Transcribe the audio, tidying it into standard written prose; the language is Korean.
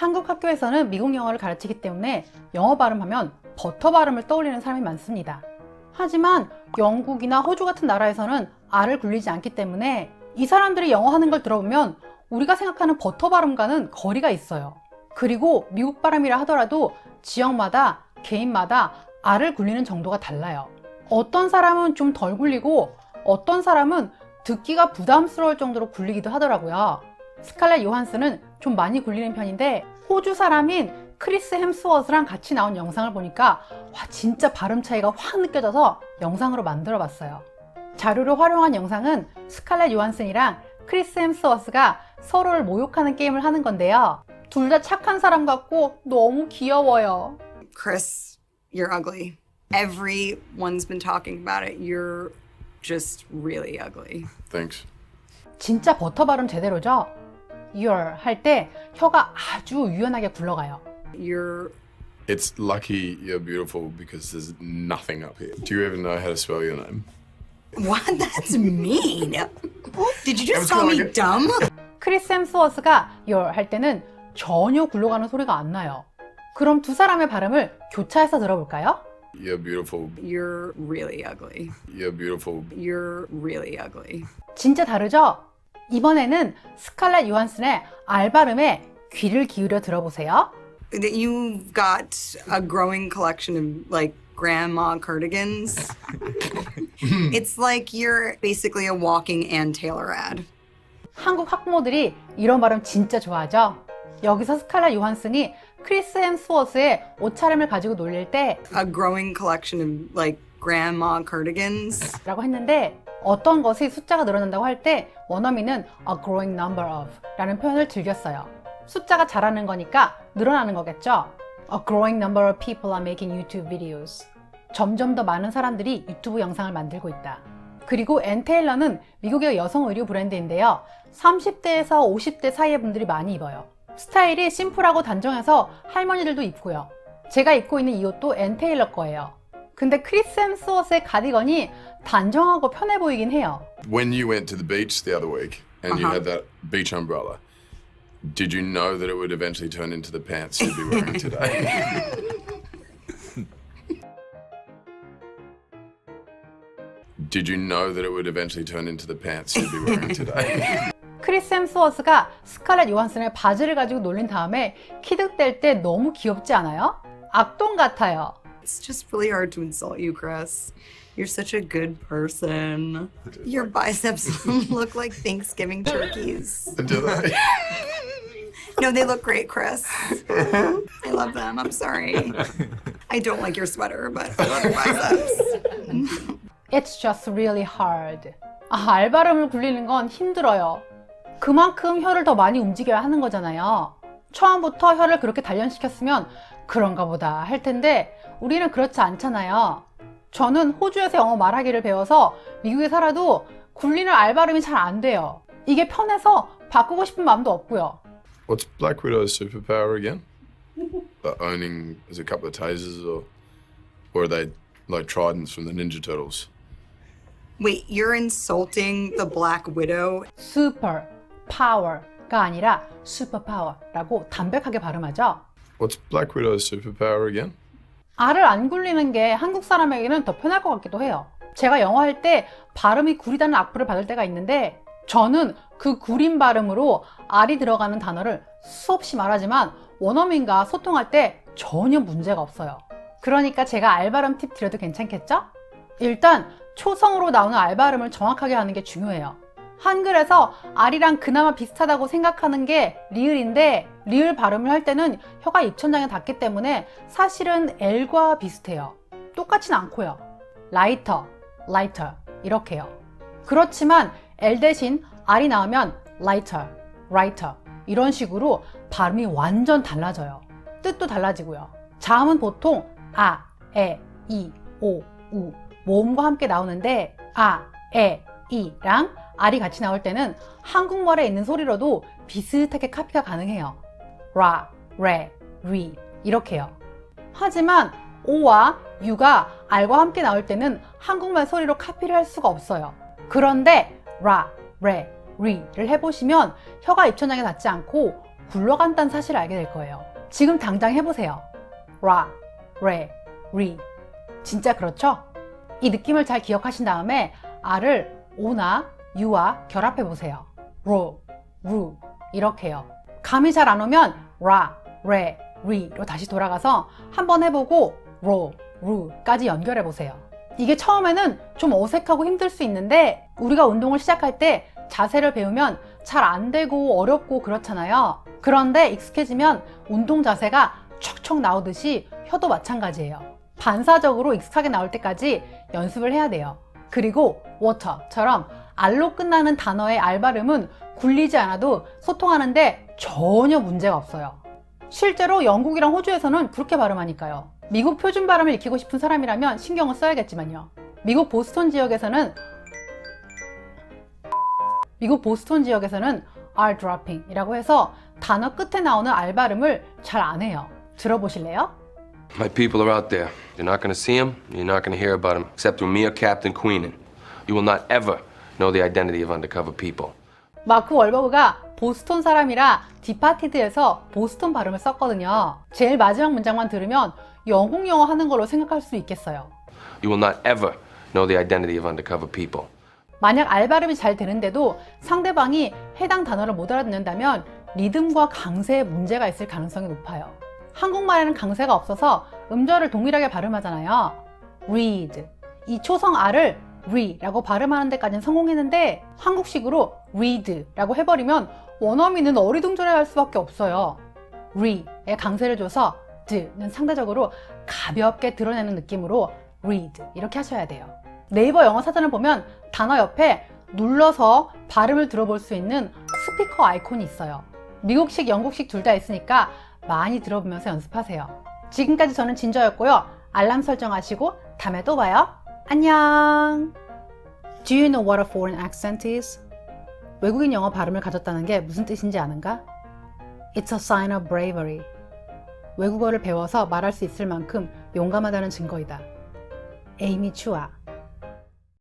한국 학교에서는 미국 영어를 가르치기 때문에 영어 발음하면 버터 발음을 떠올리는 사람이 많습니다. 하지만 영국이나 호주 같은 나라에서는 R을 굴리지 않기 때문에 이 사람들이 영어 하는 걸 들어보면 우리가 생각하는 버터 발음과는 거리가 있어요. 그리고 미국 발음이라 하더라도 지역마다 개인마다 R을 굴리는 정도가 달라요. 어떤 사람은 좀 덜 굴리고 어떤 사람은 듣기가 부담스러울 정도로 굴리기도 하더라고요. 스칼렛 요한슨은 좀 많이 굴리는 편인데 호주 사람인 크리스 햄스워스랑 같이 나온 영상을 보니까 와, 진짜 발음 차이가 확 느껴져서 영상으로 만들어 봤어요. 자료를 활용한 영상은 스칼렛 요한슨이랑 크리스 햄스워스가 서로를 모욕하는 게임을 하는 건데요. 둘 다 착한 사람 같고 너무 귀여워요. Chris, you're ugly. Everyone's been talking about it. You're just really ugly. Thanks. 진짜 버터 발음 제대로죠? You're 할 때 혀가 아주 유연하게 굴러가요. You're It's lucky you're beautiful because there's nothing up here. Do you even know how to spell your name? what? That's mean. Did you just was call me going- dumb? 크리스 햄스워스가 You're 할 때는 전혀 굴러가는 소리가 안 나요. 그럼 두 사람의 발음을 교차해서 들어볼까요? You're beautiful. You're really ugly. You're beautiful. You're really ugly. 진짜 다르죠? 이번에는 스칼렛 요한슨의 R 발음에 귀를 기울여 들어보세요. That you've got a growing collection of like grandma cardigans. It's like you're basically a walking Ann Taylor ad. 한국 학부모들이 이런 발음 진짜 좋아하죠? 여기서 스칼렛 요한슨이 크리스 햄스워스의 옷차림을 가지고 놀릴 때 A growing collection of like grandma cardigans. 라고 했는데 어떤 것이 숫자가 늘어난다고 할 때 원어민은 a growing number of 라는 표현을 즐겼어요. 숫자가 자라는 거니까 늘어나는 거겠죠? A growing number of people are making YouTube videos. 점점 더 많은 사람들이 유튜브 영상을 만들고 있다. 그리고 앤 테일러는 미국의 여성 의류 브랜드인데요. 30대에서 50대 사이의 분들이 많이 입어요. 스타일이 심플하고 단정해서 할머니들도 입고요. 제가 입고 있는 이 옷도 앤 테일러 거예요. 근데 크리스 햄스워스의 가디건이 단정하고 편해 보이긴 해요. When you went to the beach the other week and you had that beach umbrella, did you know that it would eventually turn into the pants you'd be wearing today? Did you know that it would eventually turn into the pants you'd be wearing today? 크리스 햄스워스가 스칼렛 요한슨의 바지를 가지고 놀린 다음에 키득댈 때 너무 귀엽지 않아요? 악동 같아요. It's just really hard to insult you, Chris. You're such a good person. Your biceps look like Thanksgiving turkeys. Do they? No, they look great, Chris. I love them. I'm sorry. I don't like your sweater, but I love your biceps. It's just really hard. R 발음을 굴리는 건 힘들어요. 그만큼 혀를 더 많이 움직여야 하는 거잖아요. 처음부터 혀를 그렇게 단련시켰으면 그런가 보다 할 텐데 우리는 그렇지 않잖아요. 저는 호주에서 영어 말하기를 배워서 미국에 살아도 굴리는 R 발음이 잘 안 돼요. 이게 편해서 바꾸고 싶은 마음도 없고요. What's Black Widow's superpower again? Owning, is it a couple of tasers or are they like tridents from the Ninja Turtles? Wait, you're insulting the Black Widow? super power가 아니라 super power라고 담백하게 발음하죠. What's Black Widow's superpower again? R을 안 굴리는 게 한국 사람에게는 더 편할 것 같기도 해요. 제가 영어 할 때 발음이 구리다는 악플을 받을 때가 있는데 저는 그 구린 발음으로 R이 들어가는 단어를 수없이 말하지만 원어민과 소통할 때 전혀 문제가 없어요. 그러니까 제가 R 발음 팁 드려도 괜찮겠죠? 일단 초성으로 나오는 R 발음을 정확하게 하는 게 중요해요. 한글에서 R이랑 그나마 비슷하다고 생각하는 게 리을인데 리을 발음을 할 때는 혀가 입천장에 닿기 때문에 사실은 L과 비슷해요. 똑같진 않고요. 라이터, 라이터 이렇게요. 그렇지만 L 대신 R이 나오면 라이터, 라이터 이런 식으로 발음이 완전 달라져요. 뜻도 달라지고요. 자음은 보통 아, 에, 이, 오, 우 모음과 함께 나오는데 아, 에, 이랑 R이 같이 나올 때는 한국말에 있는 소리로도 비슷하게 카피가 가능해요. 라, 레, 리 이렇게요. 하지만 O와 U가 R과 함께 나올 때는 한국말 소리로 카피를 할 수가 없어요. 그런데 라, 레, 리를 해보시면 혀가 입천장에 닿지 않고 굴러간다는 사실을 알게 될 거예요. 지금 당장 해보세요. 라, 레, 리. 진짜 그렇죠? 이 느낌을 잘 기억하신 다음에 R을 O나 U와 결합해보세요. 로, 루 이렇게요. 감이 잘 안 오면 라, 레, 리로 다시 돌아가서 한번 해보고 로, 루까지 연결해보세요. 이게 처음에는 좀 어색하고 힘들 수 있는데 우리가 운동을 시작할 때 자세를 배우면 잘 안 되고 어렵고 그렇잖아요. 그런데 익숙해지면 운동 자세가 척척 나오듯이 혀도 마찬가지예요. 반사적으로 익숙하게 나올 때까지 연습을 해야 돼요. 그리고 water처럼 R로 끝나는 단어의 R 발음은 굴리지 않아도 소통하는데 전혀 문제가 없어요. 실제로 영국이랑 호주에서는 그렇게 발음하니까요. 미국 표준 발음을 익히고 싶은 사람이라면 신경을 써야겠지만요. 미국 보스턴 지역에서는 R dropping이라고 해서 단어 끝에 나오는 R 발음을 잘 안 해요. 들어보실래요? My people are out there. You're not going to see them. You're not going to hear about them, except through me or Captain Queenan. You will not ever know the identity of undercover people. 마크 월버그가 보스턴 사람이라 디파티드에서 보스턴 발음을 썼거든요. 제일 마지막 문장만 들으면 영국 영어 하는 걸로 생각할 수 있겠어요. You will not ever know the identity of undercover people. 만약 R 발음이 잘 되는데도 상대방이 해당 단어를 못 알아듣는다면 리듬과 강세에 문제가 있을 가능성이 높아요. 한국말에는 강세가 없어서 음절을 동일하게 발음하잖아요. read. 이 초성 R을 re라고 발음하는 데까지는 성공했는데 한국식으로 read라고 해버리면 원어민은 어리둥절해할 수밖에 없어요. re에 강세를 줘서 d는 상대적으로 가볍게 드러내는 느낌으로 read 이렇게 하셔야 돼요. 네이버 영어 사전을 보면 단어 옆에 눌러서 발음을 들어볼 수 있는 스피커 아이콘이 있어요. 미국식, 영국식 둘 다 있으니까 많이 들어보면서 연습하세요. 지금까지 저는 진저였고요. 알람 설정하시고 다음에 또 봐요. 안녕. Do you know what a foreign accent is? 외국인 영어 발음을 가졌다는 게 무슨 뜻인지 아는가? It's a sign of bravery. 외국어를 배워서 말할 수 있을 만큼 용감하다는 증거이다. 에이미 추아.